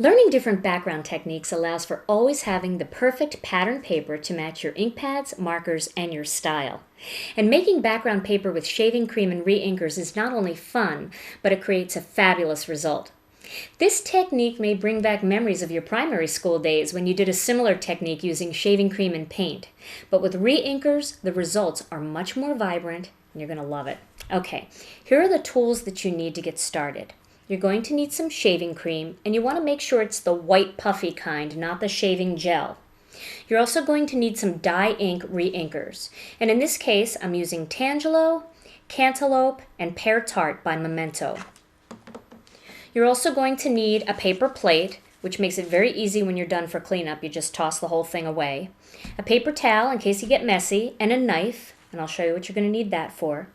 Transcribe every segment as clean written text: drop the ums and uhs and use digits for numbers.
Learning different background techniques allows for always having the perfect pattern paper to match your ink pads, markers, and your style. And making background paper with shaving cream and re-inkers is not only fun, but it creates a fabulous result. This technique may bring back memories of your primary school days when you did a similar technique using shaving cream and paint. But with re-inkers, the results are much more vibrant and you're going to love it. Okay, here are the tools that you need to get started. You're going to need some shaving cream, and you want to make sure it's the white puffy kind, not the shaving gel. You're also going to need some dye ink re-inkers, and in this case I'm using Tangelo, Cantaloupe, and Pear Tart by Memento. You're also going to need a paper plate, which makes it very easy when you're done for cleanup. You just toss the whole thing away. A paper towel in case you get messy, and a knife, and I'll show you what you're going to need that for.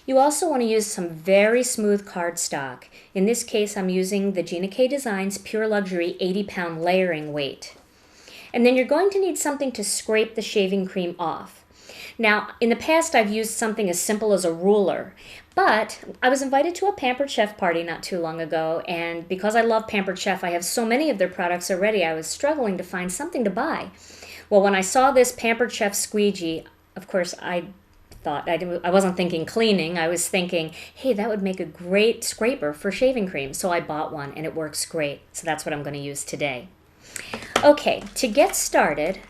You also want to use some very smooth cardstock. In this case, I'm using the Gina K Designs Pure Luxury 80-pound layering weight. And then you're going to need something to scrape the shaving cream off. Now, in the past, I've used something as simple as a ruler, but I was invited to a Pampered Chef party not too long ago, and because I love Pampered Chef, I have so many of their products already, I was struggling to find something to buy. Well, when I saw this Pampered Chef squeegee, of course, I wasn't thinking cleaning, I was thinking, hey, that would make a great scraper for shaving cream. So I bought one and it works great. So that's what I'm going to use today. Okay, to get started,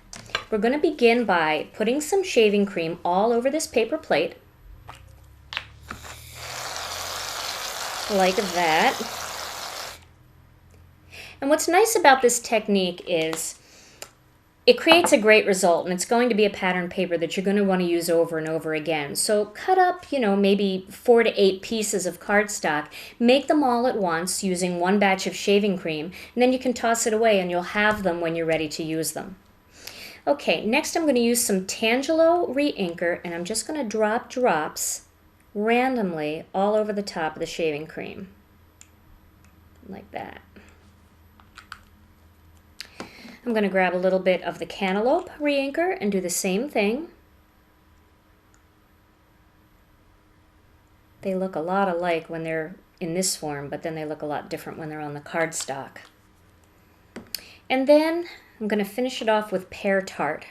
we're going to begin by putting some shaving cream all over this paper plate. Like that. And what's nice about this technique is it creates a great result, and it's going to be a pattern paper that you're going to want to use over and over again. So cut up, maybe 4 to 8 pieces of cardstock. Make them all at once using one batch of shaving cream, and then you can toss it away and you'll have them when you're ready to use them. Okay, next I'm going to use some Tangelo re-inker, and I'm just going to drop drops randomly all over the top of the shaving cream. Like that. I'm going to grab a little bit of the Cantaloupe re-inker and do the same thing. They look a lot alike when they're in this form, but then they look a lot different when they're on the cardstock. And then I'm going to finish it off with Pear Tart.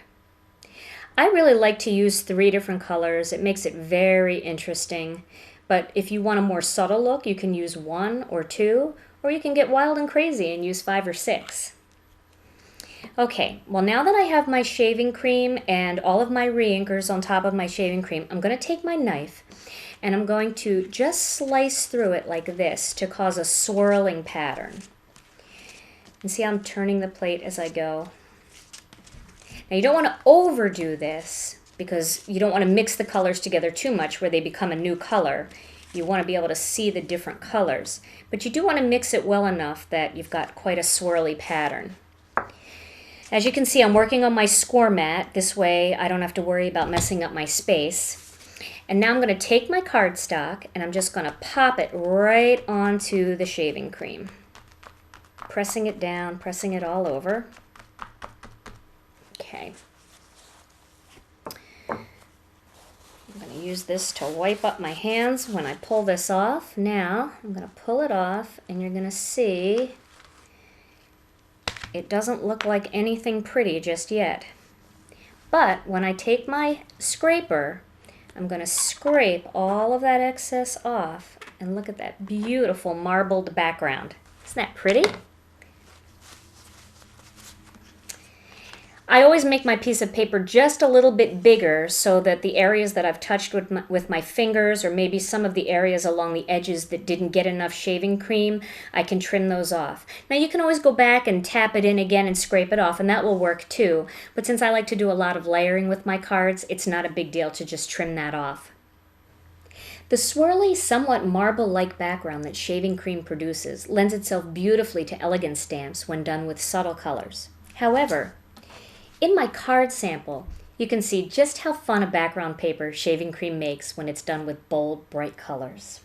I really like to use 3 different colors. It makes it very interesting. But if you want a more subtle look, you can use 1 or 2, or you can get wild and crazy and use 5 or 6. Okay, well now that I have my shaving cream and all of my re-inkers on top of my shaving cream, I'm going to take my knife and I'm going to just slice through it like this to cause a swirling pattern. And see how I'm turning the plate as I go. Now you don't want to overdo this because you don't want to mix the colors together too much where they become a new color. You want to be able to see the different colors, but you do want to mix it well enough that you've got quite a swirly pattern. As you can see, I'm working on my score mat. This way I don't have to worry about messing up my space. And now I'm going to take my cardstock and I'm just going to pop it right onto the shaving cream. Pressing it down, pressing it all over. Okay. I'm going to use this to wipe up my hands when I pull this off. Now I'm going to pull it off and you're going to see it doesn't look like anything pretty just yet. But when I take my scraper, I'm going to scrape all of that excess off. And look at that beautiful marbled background. Isn't that pretty? I always make my piece of paper just a little bit bigger so that the areas that I've touched with my fingers, or maybe some of the areas along the edges that didn't get enough shaving cream, I can trim those off. Now you can always go back and tap it in again and scrape it off, and that will work too. But since I like to do a lot of layering with my cards, it's not a big deal to just trim that off. The swirly, somewhat marble-like background that shaving cream produces lends itself beautifully to elegant stamps when done with subtle colors. However, in my card sample, you can see just how fun a background paper shaving cream makes when it's done with bold, bright colors.